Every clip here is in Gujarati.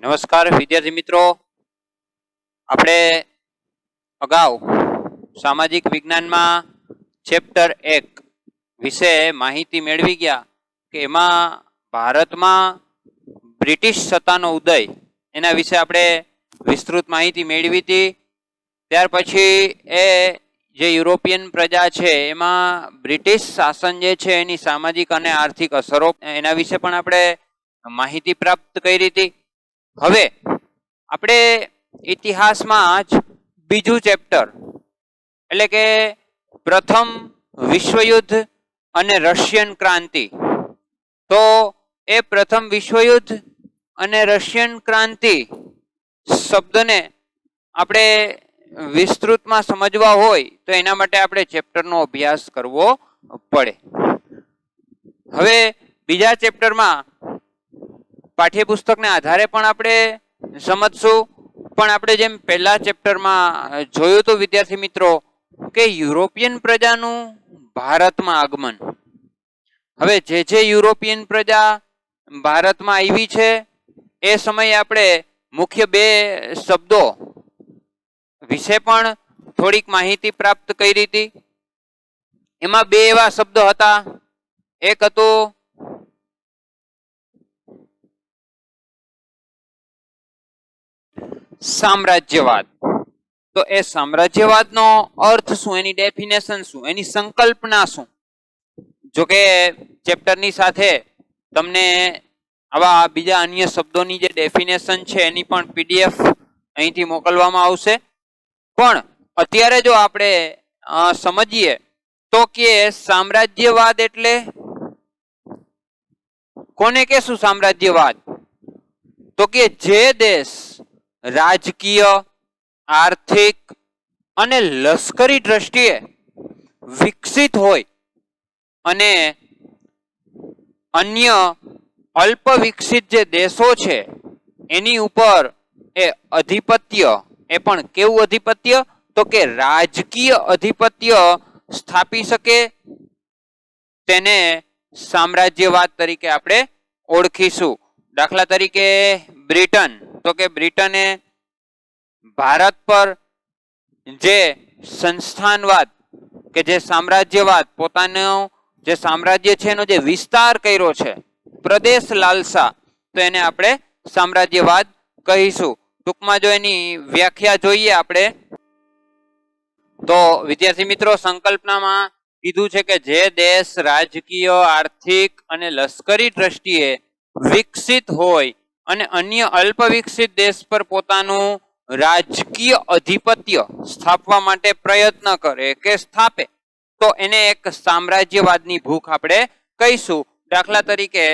નમસ્કાર વિદ્યાર્થી મિત્રો, આપણે અગાઉ સામાજિક વિજ્ઞાનમાં ચેપ્ટર 1 વિશે માહિતી મેળવી ગયા કે એમાં ભારતમાં બ્રિટિશ સત્તાનો ઉદય એના વિશે આપણે વિસ્તૃત માહિતી મેળવી હતી. ત્યાર પછી એ જે યુરોપિયન પ્રજા છે એમાં બ્રિટિશ શાસન જે છે એની સામાજિક અને આર્થિક અસરો એના વિશે પણ આપણે માહિતી પ્રાપ્ત કરી હતી. હવે આપણે ઇતિહાસમાં જ બીજું ચેપ્ટર એટલે કે પ્રથમ વિશ્વયુદ્ધ અને રશિયન ક્રાંતિ, તો એ પ્રથમ વિશ્વયુદ્ધ અને રશિયન ક્રાંતિ શબ્દને આપણે વિસ્તૃતમાં સમજવા હોય તો એના માટે આપણે ચેપ્ટરનો અભ્યાસ કરવો પડે. હવે બીજા ચેપ્ટરમાં પાઠ્યપુસ્તકના આધારે પણ આપણે સમજશું, પણ આપણે જેમ પહેલા ચેપ્ટરમાં જોયું હતું વિદ્યાર્થી મિત્રો કે યુરોપિયન પ્રજાનું ભારતમાં આગમન. હવે જે યુરોપિયન પ્રજા ભારતમાં આવી છે એ સમયે આપણે મુખ્ય બે શબ્દો વિશે પણ થોડીક માહિતી પ્રાપ્ત કરી હતી. એમાં બે એવા શબ્દો હતા. એક હતું સામ્રાજ્યવાદ. તો એ સામ્રાજ્યવાદનો અર્થ શું, એની ડેફિનેશન શું, એની સંકલ્પના શું? જો કે ચેપ્ટરની સાથે તમને આવા બીજા અન્ય શબ્દોની જે ડેફિનેશન છે એની પણ પીડીએફ અહીંથી મોકલવામાં આવશે. પણ અત્યારે જો આપણે સમજીએ તો કે સામ્રાજ્યવાદ એટલે કોને કહેશું? સામ્રાજ્યવાદ તો કે જે દેશ રાજકીય, આર્થિક અને લશ્કરી દ્રષ્ટિએ વિકસિત હોય અને અન્ય અલ્પ વિકસિત જે દેશો છે એની ઉપર એ અધિપત્ય, એ પણ કેવું અધિપત્ય? તો કે રાજકીય અધિપત્ય સ્થાપી શકે, તેને સામ્રાજ્યવાદ તરીકે આપણે ઓળખીશું. દાખલા તરીકે બ્રિટન, તો કે બ્રિટને ભારત પર જે સંસ્થાનવાદ કે જે સામ્રાજ્યવાદ, પોતાનો જે સામ્રાજ્ય છે એનો જે વિસ્તાર કર્યો છે, પ્રદેશ લાલસા, તો એને આપણે સામ્રાજ્યવાદ કહીશું. ટૂંકમાં જો એની વ્યાખ્યા જોઈએ આપણે તો વિદ્યાર્થી મિત્રો સંકલ્પનામાં કીધું છે કે જે દેશ રાજકીય, આર્થિક અને લશ્કરી દ્રષ્ટિએ વિકસિત હોય અને અન્ય અલ્પ વિકસિત દેશ પર પોતાનું રાજકીય અધિપત્ય સ્થાપવા માટે પ્રયત્ન કરે કે સ્થાપે, તો એને એક સામ્રાજ્યવાદની ભૂખ આપણે કહીશું. દાખલા તરીકે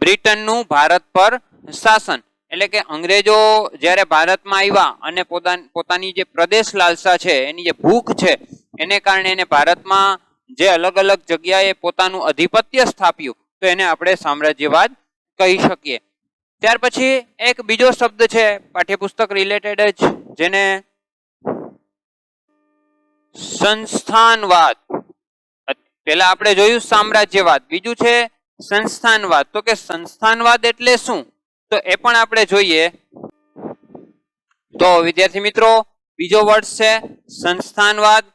બ્રિટનનું ભારત પર શાસન, એટલે કે અંગ્રેજો જ્યારે ભારતમાં આવ્યા અને પોતાની જે પ્રદેશ લાલસા છે, એની જે ભૂખ છે, એને કારણે એને ભારતમાં જે અલગ અલગ જગ્યાએ પોતાનું અધિપત્ય સ્થાપ્યું, તો એને આપણે સામ્રાજ્યવાદ કહી શકીએ. ત્યાર પછી એક બીજો શબ્દ છે પાઠ્યપુસ્તક રિલેટેડ જ, જેને સંસ્થાનવાદ. પહેલા આપણે જોયું સામ્રાજ્યવાદ, બીજું છે સંસ્થાનવાદ. તો કે સંસ્થાનવાદ એટલે શું, તો એ પણ આપણે જોઈએ. તો વિદ્યાર્થી મિત્રો બીજો વર્ડ છે સંસ્થાનવાદ,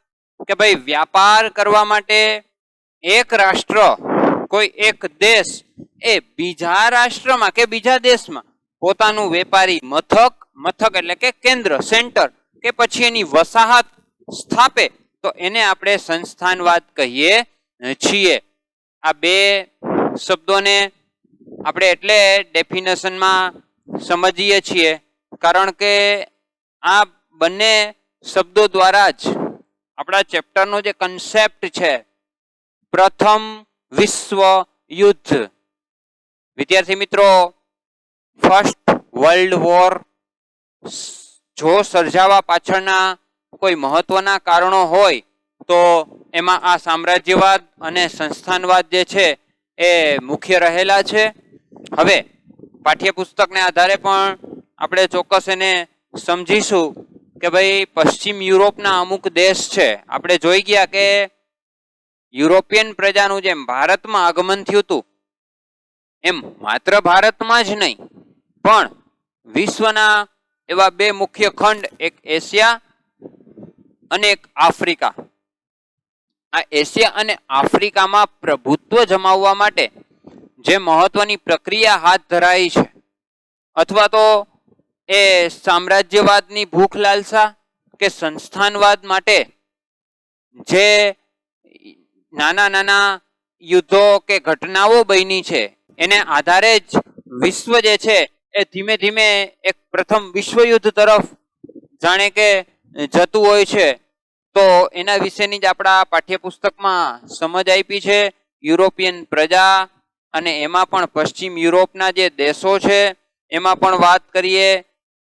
કે ભાઈ વ્યાપાર કરવા માટે એક રાષ્ટ્ર, કોઈ એક દેશ એ બીજા રાષ્ટ્રમાં કે બીજા દેશમાં પોતાનું વેપારી મથક એટલે કે કેન્દ્ર, સેન્ટર, કે પછી એની વસાહત સ્થાપે, તો એને આપણે સંસ્થાનવાદ કહીએ છીએ. આ બે શબ્દોને આપણે એટલે ડેફિનેશનમાં સમજીએ છીએ કારણ કે આ બંને શબ્દો દ્વારા જ આપણા ચેપ્ટરનો જે કન્સેપ્ટ છે પ્રથમ વિશ્વ યુદ્ધ, વિદ્યાર્થી મિત્રો ફર્સ્ટ વર્લ્ડ વોર જો સર્જાવા પાછળના કોઈ મહત્વના કારણો હોય તો એમાં આ સામ્રાજ્યવાદ અને સંસ્થાનવાદ જે છે એ મુખ્ય રહેલા છે. હવે પાઠ્યપુસ્તકને આધારે પણ આપણે ચોક્કસ એને સમજીશું કે ભાઈ પશ્ચિમ યુરોપના અમુક દેશ છે. આપણે જોઈ ગયા કે યુરોપિયન પ્રજાનું જેમ ભારતમાં આગમન થયું હતું એમ માત્ર ભારતમાં જ નહીં પણ વિશ્વના એવા બે મુખ્ય ખંડ, એક એશિયા અને એક આફ્રિકા. આ એશિયા અને આફ્રિકામાં પ્રભુત્વ જમાવવા માટે જે મહત્વની પ્રક્રિયા હાથ ધરાઈ છે, અથવા તો એ સામ્રાજ્યવાદની ભૂખ લાલસા કે સંસ્થાનવાદ માટે જે નાના નાના યુદ્ધો કે ઘટનાઓ બની છે, એને આધારે જ વિશ્વ જે છે એ ધીમે ધીમે એક પ્રથમ વિશ્વયુદ્ધ તરફ જાણે કે જતું હોય છે. તો એના વિશેની જ આપણા પાઠ્યપુસ્તકમાં સમજ આપી છે. યુરોપિયન પ્રજા અને એમાં પણ પશ્ચિમ યુરોપના જે દેશો છે એમાં પણ વાત કરીએ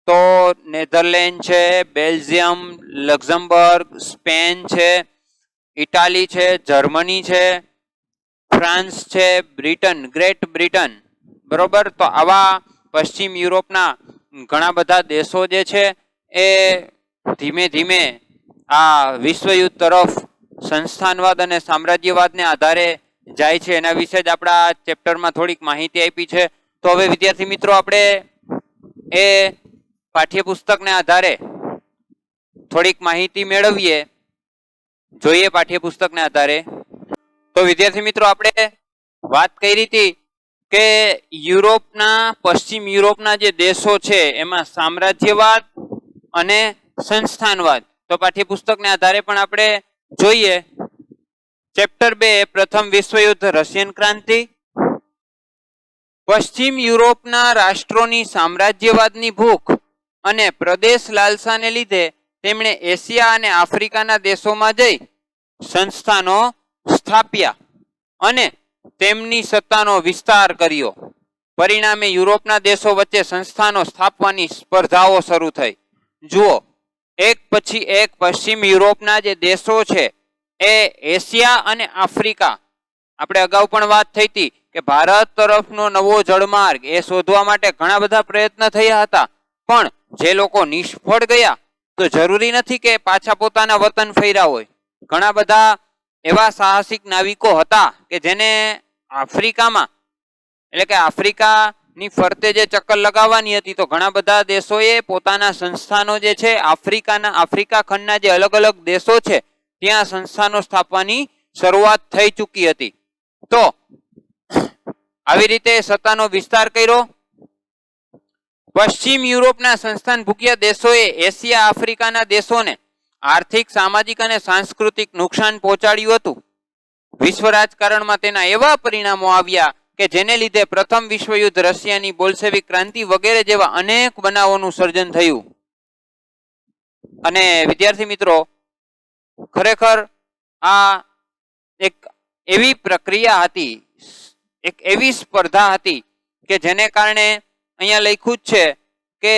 તો નેધરલેન્ડ છે, બેલ્જિયમ, લક્ઝમબર્ગ, સ્પેન છે, ઇટાલી છે, જર્મની છે, ફ્રાન્સ છે, બ્રિટન, ગ્રેટ બ્રિટન, બરોબર. તો આવા પશ્ચિમ યુરોપના ઘણા બધા દેશો જે છે એ ધીમે ધીમે આ વિશ્વયુદ્ધ તરફ સંસ્થાનવાદ અને સામ્રાજ્યવાદને આધારે જાય છે. એના વિશે જ આપણા ચેપ્ટરમાં થોડીક માહિતી આપી છે. તો હવે વિદ્યાર્થી મિત્રો આપણે એ પાઠ્યપુસ્તકને આધારે થોડીક માહિતી મેળવીએ, જોઈએ પાઠ્યપુસ્તકને આધારે. તો વિદ્યાર્થી મિત્રો આપણે વાત કરી હતી કે યુરોપના, પશ્ચિમ યુરોપના જે દેશો છે એમાં સામ્રાજ્યવાદ અને સંસ્થાનવાદ. તો પાઠ્યપુસ્તકને આધારે પણ આપણે જોઈએ. ચેપ્ટર 2, પ્રથમ વિશ્વયુદ્ધ, રશિયન ક્રાંતિ. પશ્ચિમ યુરોપના રાષ્ટ્રોની સામ્રાજ્યવાદની ભૂખ અને પ્રદેશ લાલસાને લીધે તેમણે એશિયા અને આફ્રિકાના દેશોમાં જઈ સંસ્થાનો સ્થાપ્યા અને તેમની સત્તાનો વિસ્તાર કર્યો. પરિણામે યુરોપના દેશો વચ્ચે સંસ્થાનો સ્થાપવાની સ્પર્ધાઓ શરૂ થઈ. જુઓ, એક પછી એક પશ્ચિમ યુરોપના જે દેશો છે એ એશિયા અને આફ્રિકા, આપણે અગાઉ પણ વાત થઈ હતી કે ભારત તરફનો નવો જળમાર્ગ એ શોધવા માટે ઘણા બધા પ્રયત્ન થયા હતા, પણ જે લોકો નિષ્ફળ ગયા તો જરૂરી નથી કે પાછા પોતાના વતન ફર્યા હોય. ઘણા બધા એવા સાહસિક નાવિકો હતા કે જેને આફ્રિકામાં, એટલે કે આફ્રિકાની ફરતે જે ચક્કર લગાવવાની હતી, તો ઘણા બધા દેશોએ પોતાના સંસ્થાનો જે છે આફ્રિકા ખંડના જે અલગ અલગ દેશો છે ત્યાં સંસ્થાનો સ્થાપવાની શરૂઆત થઈ ચૂકી હતી. તો આવી રીતે સત્તાનો વિસ્તાર કર્યો. પશ્ચિમ યુરોપના સંસ્થાન ભૂખ્યા દેશોએ એશિયા આફ્રિકાના દેશોને આર્થિક, સામાજિક અને સાંસ્કૃતિક નુકસાન પહોંચાડ્યું હતું. વિશ્વ રાજકારણમાં તેના એવા પરિણામો આવ્યા કે જેને લીધે પ્રથમ વિશ્વયુદ્ધ, રશિયાની બોલ્શેવિક ક્રાંતિ વગેરે જેવા અનેક બનાવોનું સર્જન થયું. અને વિદ્યાર્થી મિત્રો, ખરેખર આ એક એવી પ્રક્રિયા હતી, એક એવી સ્પર્ધા હતી કે જેને કારણે અહીંયા લખ્યું જ છે કે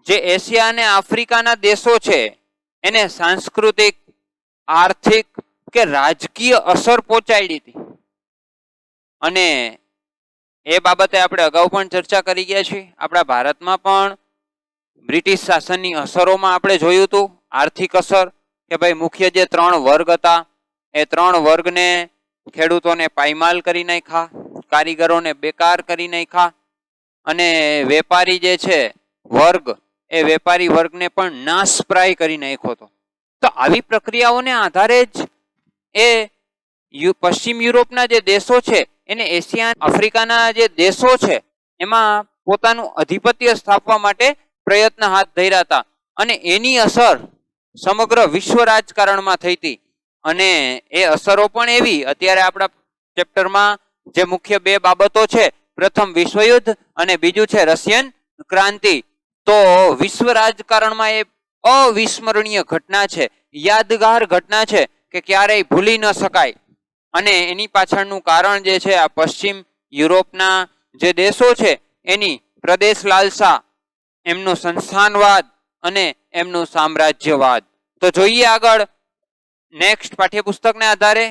જે એશિયા અને આફ્રિકાના દેશો છે એને સાંસ્કૃતિક, આર્થિક કે રાજકીય અસર પહોંચાડી હતી. અને એ બાબતે આપણે અગાઉ પણ ચર્ચા કરી ગયા છીએ. આપણા ભારતમાં પણ બ્રિટિશ શાસનની અસરોમાં આપણે જોયું હતું આર્થિક અસર કે ભાઈ મુખ્ય જે 3 વર્ગ હતા એ 3 વર્ગને ખેડૂતોને પાયમાલ કરી નાખ્યા, કારીગરોને બેકાર કરી નાખ્યા, અને વેપારી જે છે વર્ગ, એ વેપારી વર્ગને પણ નાશપ્રાય કરી નાખ્યો હતો. તો આવી પ્રક્રિયાઓને આધારે જ એ પશ્ચિમ યુરોપના જે દેશો છે એને એશિયા, આફ્રિકાના જે દેશો છે એમાં પોતાનું આધિપત્ય સ્થાપવા માટે પ્રયત્ન હાથ ધર્યા હતા. અને એની અસર સમગ્ર વિશ્વ રાજકારણમાં થઈ હતી. અને એ અસરો પણ એવી, અત્યારે આપણા ચેપ્ટરમાં જે મુખ્ય 2 બાબતો છે, પ્રથમ વિશ્વયુદ્ધ અને બીજું છે રશિયન ક્રાંતિ. તો વિશ્વ રાજકારણમાં એ અવિસ્મરણીય ઘટના છે, યાદગાર ઘટના છે કે ક્યારેય ભૂલી ન શકાય. અને એની પાછળનું કારણ જે છે આ પશ્ચિમ યુરોપના જે દેશો છે એની પ્રદેશ લાલસા, એમનું સંસ્થાનવાદ અને એમનું સામ્રાજ્યવાદ. તો જોઈએ આગળ નેક્સ્ટ પાઠ્યપુસ્તકને આધારે.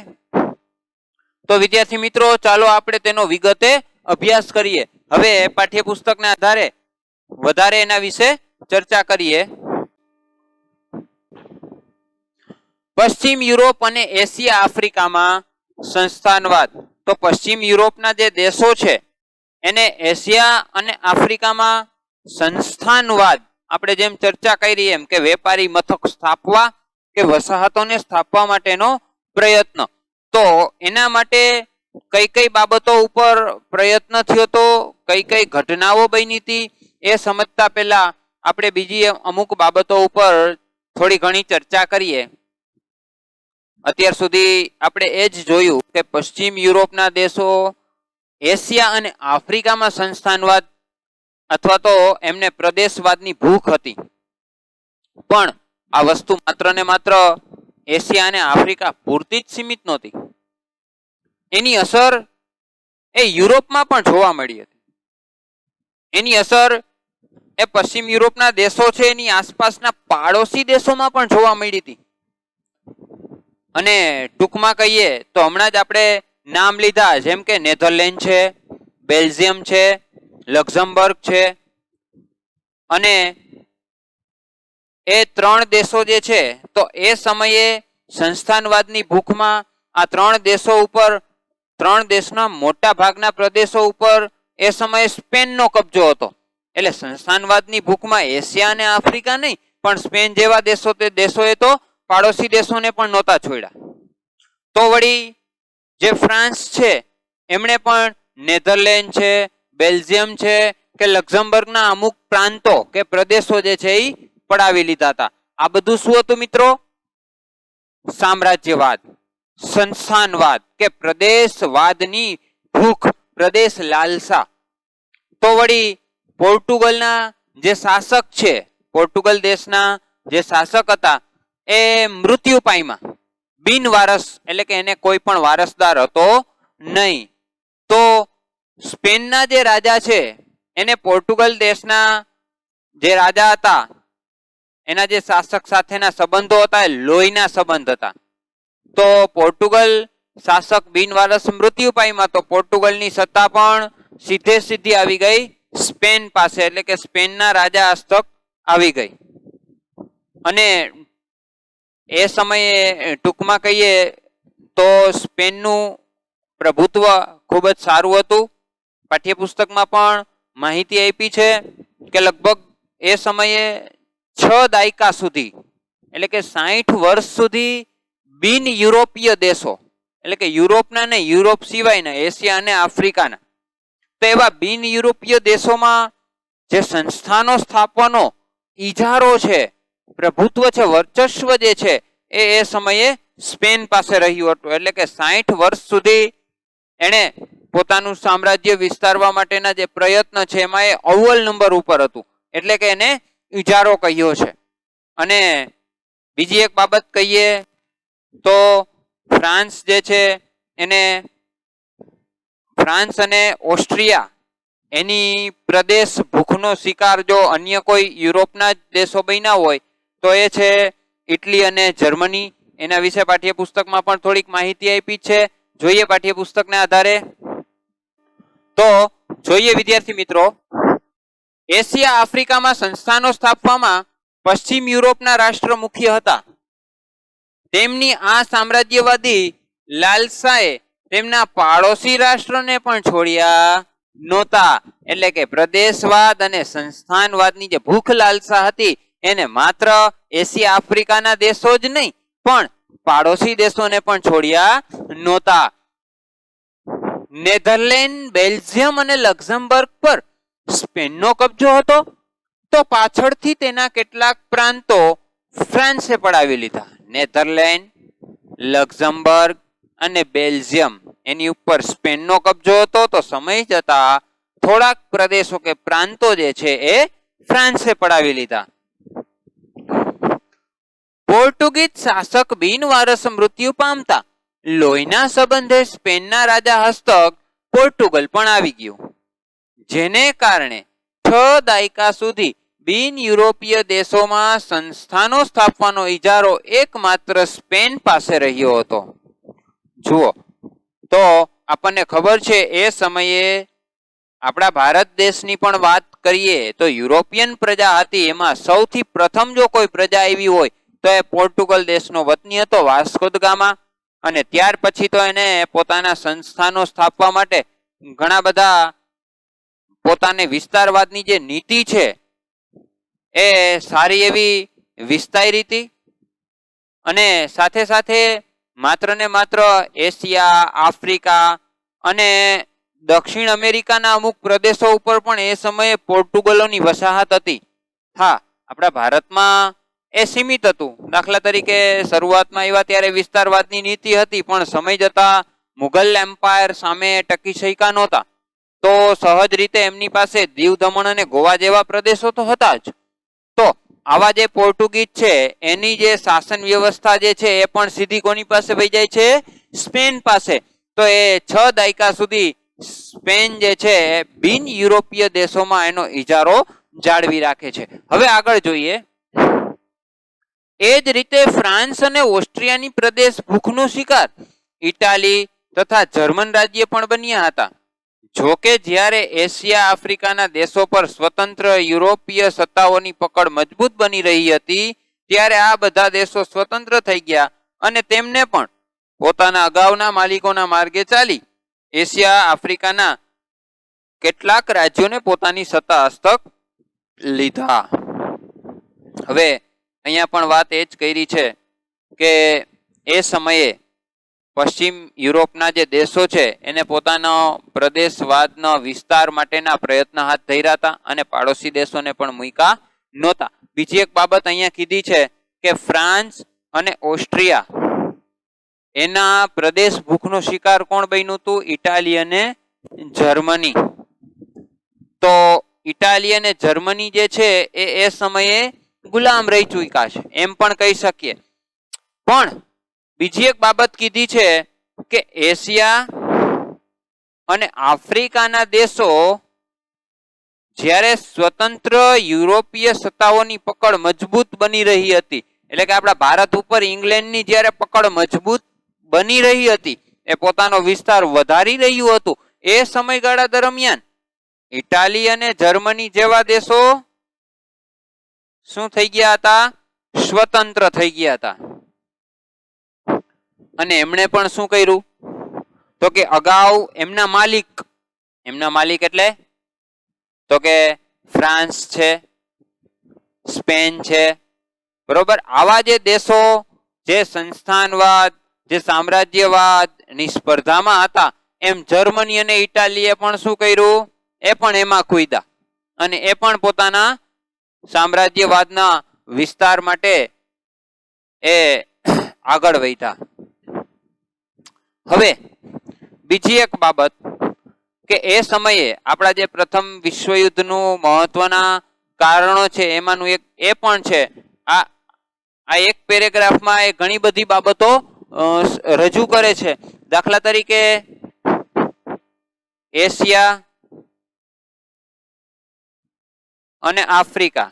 તો વિદ્યાર્થી મિત્રો, ચાલો આપણે તેનો વિગતે અભ્યાસ કરીએ. હવે પાઠ્યપુસ્તકને આધારે વધારે એના વિશે ચર્ચા કરીએ. પશ્ચિમ યુરોપ અને એશિયા આફ્રિકામાં સંસ્થાનવાદ. તો પશ્ચિમ યુરોપના જે દેશો છે એને એશિયા અને આફ્રિકામાં સંસ્થાનવાદ, આપણે જેમ ચર્ચા કરી એમ કે વેપારી મથક સ્થાપવા કે વસાહતોને સ્થાપવા માટેનો પ્રયત્ન, તો એના માટે કઈ કઈ બાબતો ઉપર પ્રયત્ન થયો તો, કઈ કઈ ઘટનાઓ બની હતી, એ સમજતા પહેલા આપણે બીજી અમુક બાબતો ઉપર થોડી ઘણી ચર્ચા કરીએ. અત્યાર સુધી આપણે એ જ જોયું કે પશ્ચિમ યુરોપના દેશો એશિયા અને આફ્રિકામાં સંસ્થાનવાદ અથવા તો એમને પ્રદેશવાદની ભૂખ હતી. પણ આ વસ્તુ માત્ર ને માત્ર એશિયા અને આફ્રિકા પૂરતી જ સીમિત નહોતી. એની અસર એ યુરોપમાં પણ જોવા મળી હતી. એની અસર એ પશ્ચિમ યુરોપના દેશો છે એની આસપાસના પાડોશી દેશોમાં પણ જોવા મળી હતી. અને ટૂંકમાં કહીએ તો હમણાં જ આપણે નામ લીધા, જેમ કે નેધરલેન્ડ છે, બેલ્જિયમ છે, લક્ઝમબર્ગ છે, અને એ 3 દેશો જે છે તો એ સમયે સંસ્થાનવાદની ભૂખમાં આ 3 દેશો ઉપર, 3 દેશના મોટા ભાગના પ્રદેશો ઉપર એ સમયે સ્પેનનો કબજો હતો. એટલે સંસ્થાનવાદની ભૂખમાં એશિયા અને આફ્રિકા નહીં, પણ સ્પેન જેવા દેશો, તે દેશોએ તો પાડોશી દેશોને પણ નહોતા છોડ્યા. તો વળી જે ફ્રાન્સ છે એમણે પણ નેધરલેન્ડ છે, બેલ્જિયમ છે કે લક્ઝમબર્ગના અમુક પ્રાંતો કે પ્રદેશો જે છે એ પડાવી લીધા હતા. આ બધું શું હતું મિત્રો? સામ્રાજ્યવાદ, સંસ્થાનવાદ કે પ્રદેશવાદની ભૂખ, પ્રદેશ લાલસા. તો વળી પોર્ટુગલના જે શાસક છે, પોર્ટુગલ દેશના જે શાસક હતા એ મૃત્યુ પામ્યા, બિનવારસ, એટલે કે એને કોઈ પણ વારસદાર હતો નહીં. તો સ્પેનના જે રાજા છે એને પોર્ટુગલ દેશના જે રાજા હતા એના જે શાસક સાથેના સંબંધો હતા એ લોહીના સંબંધ હતા. તો પોર્ટુગલ શાસક બિનવારસ મૃત્યુ પામ્યા, તો પોર્ટુગલની સત્તા પણ સીધે સીધી આવી ગઈ સ્પેન પાસે, એટલે કે સ્પેનના રાજા હસ્તક આવી ગઈ. અને એ સમયે ટૂંકમાં કહીએ તો સ્પેનનું પ્રભુત્વ ખૂબ જ સારું હતું. પાઠ્યપુસ્તકમાં પણ માહિતી આપી છે કે લગભગ એ સમયે 6 દાયકા સુધી, એટલે કે 60 વર્ષ સુધી બિન યુરોપીય દેશો, એટલે કે યુરોપના ને યુરોપ સિવાયના એશિયા અને આફ્રિકાના, તો એવા બિન યુરોપીય દેશોમાં જે સંસ્થાનો સ્થાપવાનો ઈજારો છે, પ્રભુત્વ છે, વર્ચસ્વ જે છે એ સમયે સ્પેન પાસે રહ્યું હતું. એટલે કે 60 વર્ષ સુધી એણે પોતાનું સામ્રાજ્ય વિસ્તારવા માટેના જે પ્રયત્ન છે એમાં એ અવ્વલ નંબર ઉપર હતું, એટલે કે એને ઈજારો કહ્યો છે. અને બીજી એક બાબત કહીએ તો ફ્રાન્સ જે છે એને, ફ્રાન્સ અને ઓસ્ટ્રિયા એની પ્રદેશ ભૂખનો શિકાર જો અન્ય કોઈ યુરોપના જ દેશો બન્યા હોય તો એ છે ઇટલી અને જર્મની. એના વિશે પાઠ્યપુસ્તકમાં પણ થોડીક માહિતી આપી છે, જોઈએ પાઠ્યપુસ્તકના આધારે. તો જોઈએ વિદ્યાર્થી મિત્રો, એશિયા આફ્રિકામાં સંસ્થાનો સ્થાપવામાં પશ્ચિમ યુરોપના રાષ્ટ્ર મુખ્ય હતા. તેમની આ સામ્રાજ્યવાદી લાલસાએ તેમના પાડોશી રાષ્ટ્રને પણ છોડ્યા નહોતા. એટલે કે પ્રદેશવાદ અને સંસ્થાનવાદની જે ભૂખ લાલસા હતી એને માત્ર એશિયા આફ્રિકાના દેશો જ નહીં પણ પાડોશી દેશોને પણ છોડ્યા નહોતા. નેધરલેન્ડ, બેલ્જિયમ અને લક્ઝમબર્ગ પર સ્પેનનો કબજો હતો, તો પાછળથી તેના કેટલાક પ્રાંતો ફ્રાન્સે પડાવી લીધા. નેધરલેન્ડ, લક્ઝમબર્ગ અને બેલ્જિયમ એની ઉપર સ્પેનનો કબજો હતો, તો સમય જતા થોડાક પ્રદેશો કે પ્રાંતો જે છે એ ફ્રાન્સે પડાવી લીધા. પોર્ટુગીઝ શાસક બિનવારસ મૃત્યુ પામતા લોહીના સંબંધે સ્પેનના રાજા હસ્તક પોર્ટુગલ પણ આવી ગયું, જેને કારણે 6 દાયકા સુધી બિન યુરોપીય દેશોમાં સંસ્થાનો સ્થાપવાનો ઈજારો એકમાત્ર સ્પેન પાસે રહ્યો હતો. જુઓ તો આપણને ખબર છે એ સમયે આપણા ભારત દેશની પણ વાત કરીએ તો યુરોપિયન પ્રજા હતી, એમાં સૌથી પ્રથમ જો કોઈ પ્રજા આવી હોય તો એ પોર્ટુગલ દેશનો વતની હતો, વાસ્કો દ ગામા. અને ત્યાર પછી તો એને પોતાના સંસ્થાનો સ્થાપવા માટે ઘણા બધા પોતાને વિસ્તારવાદની જે નીતિ છે એ સારી એવી વિસ્તારી હતી અને સાથે સાથે માત્ર ને માત્ર એશિયા, આફ્રિકા અને દક્ષિણ અમેરિકાના અમુક પ્રદેશો ઉપર પણ એ સમયે પોર્ટુગલોની વસાહત હતી. હા, આપણા ભારતમાં એ સીમિત હતું. દાખલા તરીકે શરૂઆતમાં આવ્યા ત્યારે વિસ્તારવાદની નીતિ હતી, પણ સમય જતા મુઘલ એમ્પાયર સામે ટકી શક્યા નહોતા. તો સહજ રીતે એમની પાસે દીવ, દમણ અને ગોવા જેવા પ્રદેશો તો હતા જ. તો આવા જે પોર્ટુગીઝ છે એની જે શાસન વ્યવસ્થા જે છે એ પણ સીધી કોની પાસે વહી જાય છે? સ્પેન પાસે. તો એ 6 દાયકા સુધી સ્પેન જે છે બિન યુરોપીય દેશોમાં એનો ઇજારો જાળવી રાખે છે. હવે આગળ જોઈએ. એ જ રીતે ફ્રાન્સ અને ઓસ્ટ્રિયાની પ્રદેશ ભૂખનો શિકાર ઇટાલી તથા જર્મન રાજ્ય પણ બન્યા હતા. જોકે જ્યારે એશિયા, આફ્રિકાના દેશો પર સ્વતંત્ર યુરોપીય સત્તાઓની પકડ મજબૂત બની રહી હતી, ત્યારે આ બધા દેશો સ્વતંત્ર થઈ ગયા અને તેમને પણ પોતાના અગાઉના માલિકોના માર્ગે ચાલી એશિયા, આફ્રિકાના કેટલાક રાજ્યોને પોતાની સત્તા હસ્તક લીધા. હવે અહીંયા પણ વાત એ જ કરી છે કે એ સમયે પશ્ચિમ યુરોપના જે દેશો છે એને પોતાનો પ્રદેશવાદનો વિસ્તાર માટેના પ્રયત્ન હાથ ધર્યા હતા અને પાડોશી દેશોને પણ મૂક્યા નહોતા. બીજી એક બાબત અહીંયા કીધી છે કે ફ્રાન્સ અને ઓસ્ટ્રિયા એના પ્રદેશ ભૂખનો શિકાર કોણ બન્યું હતું? ઇટાલી અને જર્મની. તો ઇટાલી અને જર્મની જે છે એ સમયે ગુલામ રહી ચૂક્યા છે એમ પણ કહી શકીએ. પણ બીજી એક બાબત કીધી છે કે એશિયા અને આફ્રિકાના દેશો જ્યારે સ્વતંત્ર યુરોપીય સત્તાઓની પકડ મજબૂત બની રહી હતી, એટલે કે આપણા ભારત ઉપર ઇંગ્લેન્ડની જ્યારે પકડ મજબૂત બની રહી હતી, એ પોતાનો વિસ્તાર વધારી રહ્યું હતું, એ સમયગાળા દરમિયાન ઇટાલી અને જર્મની જેવા દેશો શું થઈ ગયા હતા? સ્વતંત્ર થઈ ગયા હતા. અને એમણે પણ શું કર્યું? તો કે અગાઉ એમના માલિક એટલે તો કે ફ્રાન્સ છે, સ્પેન છે, બરોબર. આવા જે દેશો જે સંસ્થાનવાદ, જે સામ્રાજ્યવાદ ની સ્પર્ધામાં હતા, એમ જર્મની અને ઇટાલીએ પણ શું કર્યું? એ પણ એમાં કૂદ્યા અને એ પણ પોતાના સામ્રાજ્યવાદના વિસ્તાર માટે એ આગળ વધ્યા. હવે બીજી એક બાબત કે એ સમયે આપણા જે પ્રથમ વિશ્વયુદ્ધનું મહત્વના કારણો છે એમાંનું એક એ પણ છે. આ એક પેરેગ્રાફમાં એ ઘણી બધી બાબતો રજૂ કરે છે. દાખલા તરીકે એશિયા અને આફ્રિકા.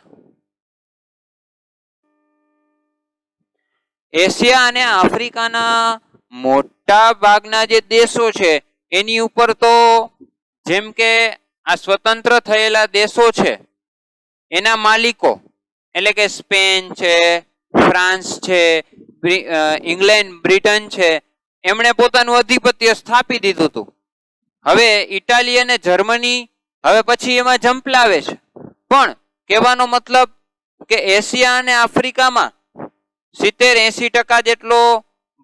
એશિયા અને આફ્રિકાના મોટા ભાગના જે દેશો છે એની ઉપર તો જેમ કે આ સ્વતંત્ર થયેલા દેશો છે એના માલિકો એટલે કે સ્પેન છે, ફ્રાન્સ છે, ઇંગ્લેન્ડ, બ્રિટન છે, એમણે પોતાનું અધિપત્ય સ્થાપી દીધું હતું. હવે ઇટાલી અને જર્મની હવે પછી એમાં ઝંપલાવે છે. પણ કહેવાનો મતલબ કે એશિયા અને આફ્રિકામાં 70-80% જેટલો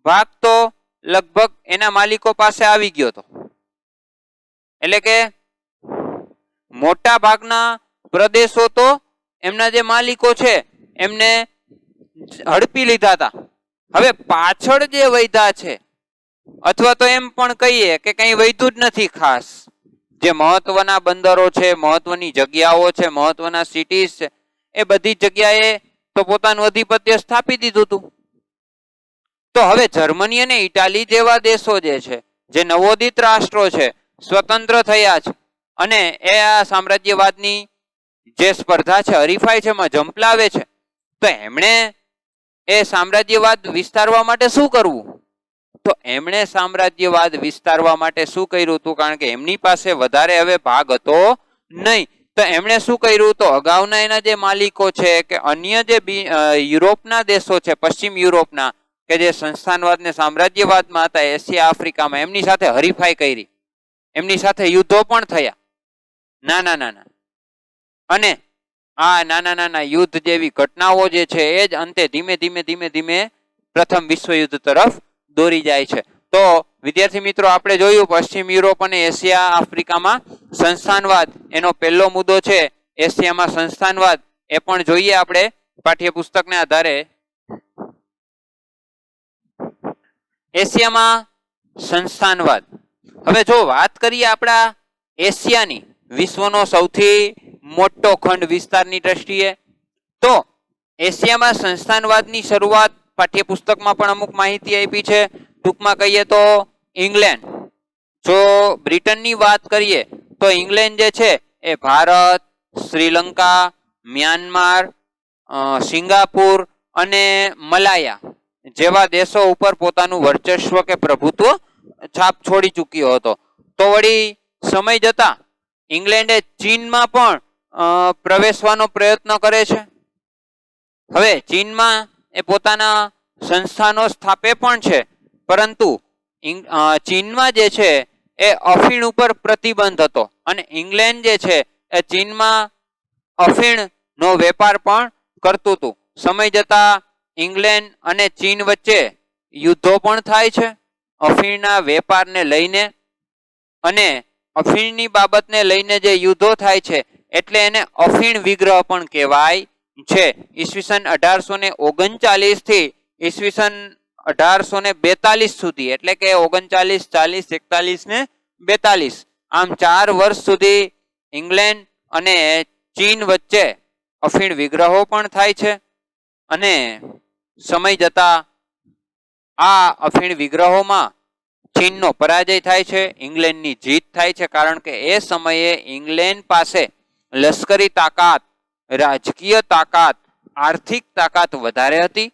ભાગ તો લગભગ એના માલિકો પાસે આવી ગયો હતો. એટલે કે મોટા ભાગના પ્રદેશો તો એમના જે માલિકો છે એમને હડપી લીધા હતા. હવે પાછળ જે વૈધા છે, અથવા તો એમ પણ કહીએ કે કંઈ વૈધું જ નથી ખાસ, જે મહત્વના બંદરો છે, મહત્વની જગ્યાઓ છે, મહત્વના સિટીઝ છે, એ બધી જગ્યાએ તો પોતાનું અધિપત્ય સ્થાપી દીધું હતું. તો હવે જર્મની અને ઇટાલી જેવા દેશો જે છે, જે નવોદિત રાષ્ટ્રો છે, સ્વતંત્ર થયા છે અને એ આ સામ્રાજ્યવાદની જે સ્પર્ધા છે, હરીફાઈ છે, એમાં ઝંપલાવે છે, તો એમણે એ સામ્રાજ્યવાદ વિસ્તારવા માટે શું કરવું? તો એમણે સામ્રાજ્યવાદ વિસ્તારવા માટે શું કર્યું હતું? કારણ કે એમની પાસે વધારે હવે ભાગ હતો નહીં. તો એમણે શું કર્યું? તો અગાઉના એના જે માલિકો છે કે અન્ય જે યુરોપના દેશો છે, પશ્ચિમ યુરોપના, કે જે સંસ્થાનવાદ ને સામ્રાજ્યવાદમાં હતા એશિયા, આફ્રિકામાં, એમની સાથે હરીફાઈ કરી, એમની સાથે યુદ્ધો પણ થયા. નાના નાના અને આ નાના નાના યુદ્ધ જેવી ઘટનાઓ જે છે એ જ અંતે ધીમે ધીમે ધીમે ધીમે પ્રથમ વિશ્વયુદ્ધ તરફ દોરી જાય છે. તો વિદ્યાર્થી મિત્રો આપણે જોયું પશ્ચિમ યુરોપ અને એશિયા આફ્રિકામાં સંસ્થાનવાદ એનો પહેલો મુદ્દો છે. એશિયામાં સંસ્થાનવાદ એ પણ જોઈએ આપણે પાઠ્યપુસ્તકને આધારે. એશિયામાં સંસ્થાનવાદ. હવે જો વાત કરીએ આપણા એશિયાની, વિશ્વનો સૌથી મોટો ખંડ વિસ્તારની દ્રષ્ટિએ, તો એશિયામાં સંસ્થાનવાદની શરૂઆત પાઠ્યપુસ્તકમાં પણ અમુક માહિતી આપી છે. ટૂંકમાં કહીએ તો ઇંગ્લેન્ડ. જો બ્રિટનની વાત કરીએ તો ઇંગ્લેન્ડ જે છે એ ભારત, શ્રીલંકા, મ્યાનમાર, સિંગાપુર અને મલાયા જેવા દેશો ઉપર પોતાનું વર્ચસ્વ કે પ્રભુત્વ છાપ છોડી ચૂક્યો હતો. તો વળી સમય જતા ઇંગ્લેન્ડે ચીનમાં પણ પ્રવેશવાનો પ્રયત્ન કરે છે. હવે ચીનમાં એ પોતાના સંસ્થાનો સ્થાપે પણ છે, પરંતુ ચીનમાં જે છે એ અફીણ ઉપર પ્રતિબંધ હતો અને ઇંગ્લેન્ડ જે છે એ ચીનમાં અફીણનો વેપાર પણ કરતું હતું. સમય જતા ઇંગ્લેન્ડ અને ચીન વચ્ચે યુદ્ધો પણ થાય છે અફીણના વેપારને લઈને, અને અફીણની બાબતને લઈને જે યુદ્ધો થાય છે એટલે એને અફીણ વિગ્રહ પણ કહેવાય છે. ઈસવીસન 1839 થી ઈસવીસન 1842 સુધી, એટલે કે 39, 40, 41 ને 42, આમ 4 વર્ષ સુધી ઇંગ્લેન્ડ અને ચીન વચ્ચે અફીણ વિગ્રહો પણ થાય છે. અને સમય જતા આ અફીણ વિગ્રહોમાં ચીનનો પરાજય થાય છે, ઇંગ્લેન્ડની જીત થાય છે, કારણ કે એ સમયે ઇંગ્લેન્ડ પાસે લશ્કરી તાકાત, રાજકીય તાકાત, આર્થિક તાકાત વધારે હતી.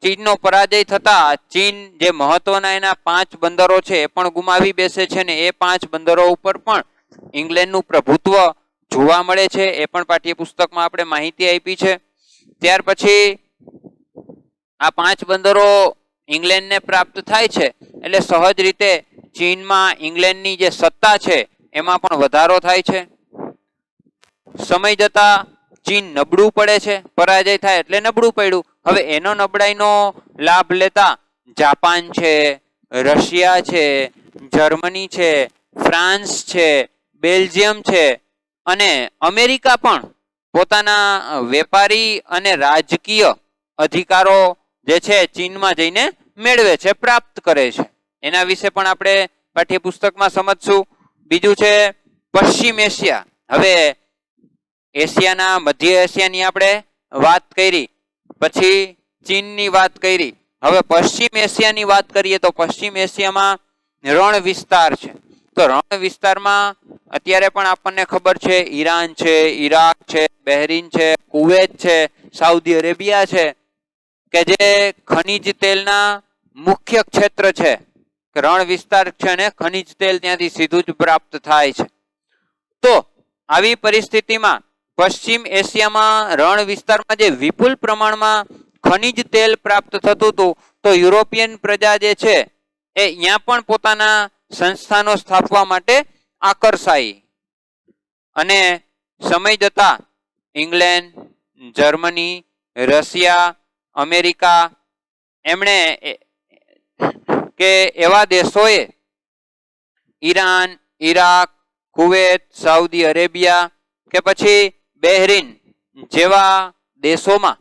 ચીનનો પરાજય થતા ચીન જે મહત્વના એના 5 બંદરો છે એ પણ ગુમાવી બેસે છે ને એ 5 બંદરો ઉપર પણ ઇંગ્લેન્ડનું પ્રભુત્વ જોવા મળે છે. એ પણ પાઠ્યપુસ્તકમાં આપણે માહિતી આપી છે. ત્યાર પછી આ 5 બંદરો ઇંગ્લેન્ડને પ્રાપ્ત થાય છે એટલે સહજ રીતે ચીનમાં ઇંગ્લેન્ડની જે સત્તા છે એમાં પણ વધારો થાય છે. સમય જતા ચીન નબળું પડે છે, પરાજય થાય એટલે નબળું પડ્યું. હવે એનો નબળાઈનો લાભ લેતા જાપાન છે, રશિયા છે, જર્મની છે, ફ્રાન્સ છે, બેલ્જિયમ છે અને અમેરિકા પણ પોતાના વેપારી અને રાજકીય અધિકારો જે છે ચીનમાં જઈને મેળવે છે, પ્રાપ્ત કરે છે. એના વિશે પણ આપણે પાઠ્યપુસ્તકમાં સમજશું. બીજું છે પશ્ચિમ એશિયા. હવે એશિયાના, મધ્ય એશિયાની આપણે વાત કરી, પછી ચીનની વાત કરી. હવે પશ્ચિમ એશિયાની વાત કરીએ તો પશ્ચિમ એશિયામાં રણ વિસ્તાર છે. તો રણ વિસ્તારમાં અત્યારે પણ આપણને ખબર છે ઈરાન છે, ઈરાક છે, બહેરીન છે, કુવેત છે, સાઉદી અરેબિયા છે, કે જે ખનિજ તેલના મુખ્ય ક્ષેત્ર છે. રણ વિસ્તાર છે અને ખનિજ તેલ ત્યાંથી સીધું જ પ્રાપ્ત થાય છે. તો આવી પરિસ્થિતિમાં પશ્ચિમ એશિયામાં રણ વિસ્તારમાં જે વિપુલ પ્રમાણમાં ખનિજ તેલ પ્રાપ્ત થતું હતું, તો યુરોપિયન પ્રજા જે છે એ અહીંયા પણ પોતાના સંસ્થાનો સ્થાપવા માટે આકર્ષાઈ. અને સમય જતા ઇંગ્લેન્ડ, જર્મની, રશિયા, અમેરિકા એમણે કે એવા દેશોએ Iran, Iraq, Kuwait, Saudi Arabia કે પછી બહેરીન જેવા દેશોમાં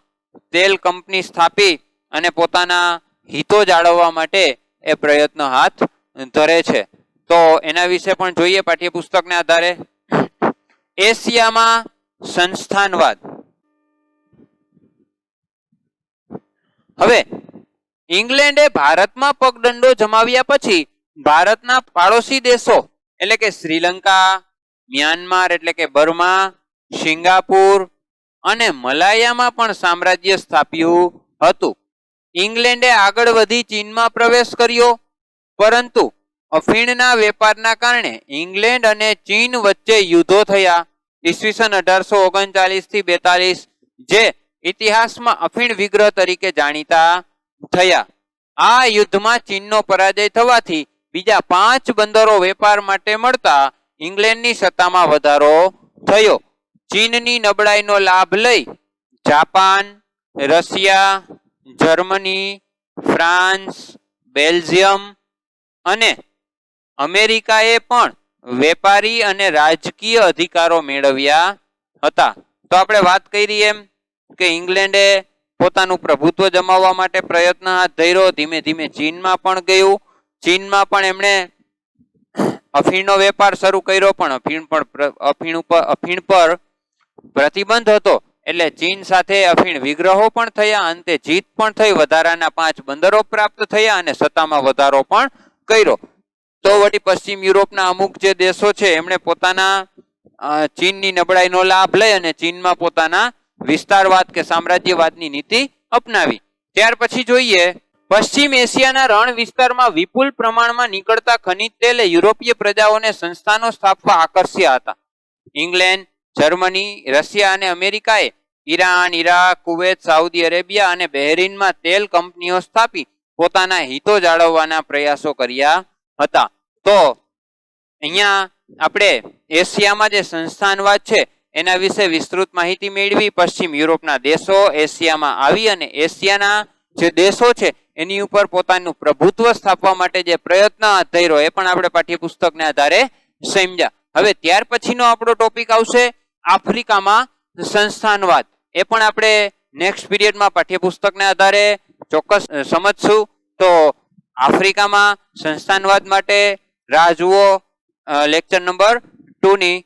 તેલ કંપની સ્થાપી અને પોતાના હિતો જાળવવા માટે એ પ્રયત્ન હાથ ધરે છે. તો એના વિશે પણ જોઈએ પાઠ્યપુસ્તકના આધારે. એશિયામાં સંસ્થાનવાદ. હવે ઇંગ્લેન્ડે ભારતમાં પગદંડો જમાવ્યા પછી ભારતના પાડોશી દેશો એટલે કે શ્રીલંકા, મ્યાનમાર એટલે કે બર્મા, સિંગાપુર અને મલાયામાં પણ સામ્રાજ્ય સ્થાપ્યું હતું. ઇંગ્લેન્ડે આગળ વધી ચીનમાં પ્રવેશ કર્યો, પરંતુ અફીણના વેપારના કારણે ઇંગ્લેન્ડ અને ચીન વચ્ચે યુદ્ધો થયા. ઈસવીસન 1839 થી 42 જે ઇતિહાસમાં અફીણ વિગ્રહ તરીકે જાણીતા થયા. આ યુદ્ધમાં ચીનનો પરાજય થવાથી બીજા 5 બંદરો વેપાર માટે મળતા ઇંગ્લેન્ડની સત્તામાં વધારો થયો. ચીનની નબળાઈનો લાભ લઈ Japan, Russia, Germany, France, Belgium અને અમેરિકાએ પણ વેપારી અને રાજકીય અધિકારો મેળવ્યા હતા. તો આપણે વાત કરી એમ કે ઇંગ્લેન્ડે પોતાનું પ્રભુત્વ જમાવવા માટે પ્રયત્ન હાથ ધર્યો. ધીમે ધીમે ચીનમાં પણ ગયું. ચીનમાં પણ એમણે અફીણનો વેપાર શરૂ કર્યો, પણ અફીણ પર પ્રતિબંધ હતો. એટલે ચીન સાથે અફીણ વિગ્રહો પણ થયા. અંતે જીત પણ થઈ. વધારાના 5 બંદરો પ્રાપ્ત થયા અને સત્તામાં વધારો પણ કર્યો. તો વળી પશ્ચિમ યુરોપના અમુક જે દેશો છે એમણે પોતાના ચીનની નબળાઈનો લાભ લઈ અને ચીનમાં પોતાના વિસ્તારવાદ કે સામ્રાજ્યવાદની નીતિ અપનાવી. ત્યાર પછી જોઈએ, પશ્ચિમ એશિયાના રણ વિસ્તારમાં વિપુલ પ્રમાણમાં નીકળતા ખનિજ તેલે યુરોપીય પ્રજાઓને સંસ્થાનો સ્થાપવા આકર્ષ્યા હતા. ઇંગ્લેન્ડ, જર્મની, રશિયા અને અમેરિકાએ Iran, Iraq, Kuwait, Saudi Arabia અને બહેરીનમાં તેલ કંપનીઓ સ્થાપી પોતાના હિતો જાળવવાના પ્રયાસો કર્યા હતા. તો અહીંયા આપણે એશિયામાં જે સંસ્થાનવાદ છે એના વિશે વિસ્તૃત માહિતી મેળવી. પશ્ચિમ યુરોપના દેશો એશિયામાં આવી અને એશિયાના જે દેશો છે એની ઉપર પોતાનું પ્રભુત્વ સ્થાપવા માટે જે પ્રયત્ન હાથ ધર્યો એ પણ આપણે પાઠ્યપુસ્તકના આધારે સમજ્યા. હવે ત્યાર પછીનો આપણો ટોપિક આવશે આફ્રિકામાં સંસ્થાનવાદ. એ પણ આપણે નેક્સ્ટ પીરિયડમાં પાઠ્યપુસ્તકના આધારે ચોક્કસ સમજશું. તો આફ્રિકામાં સંસ્થાનવાદ માટે રાહ જુઓ લેક્ચર નંબર 2 ની.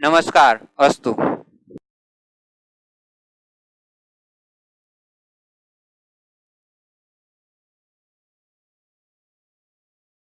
નમસ્કાર, અસ્તુ.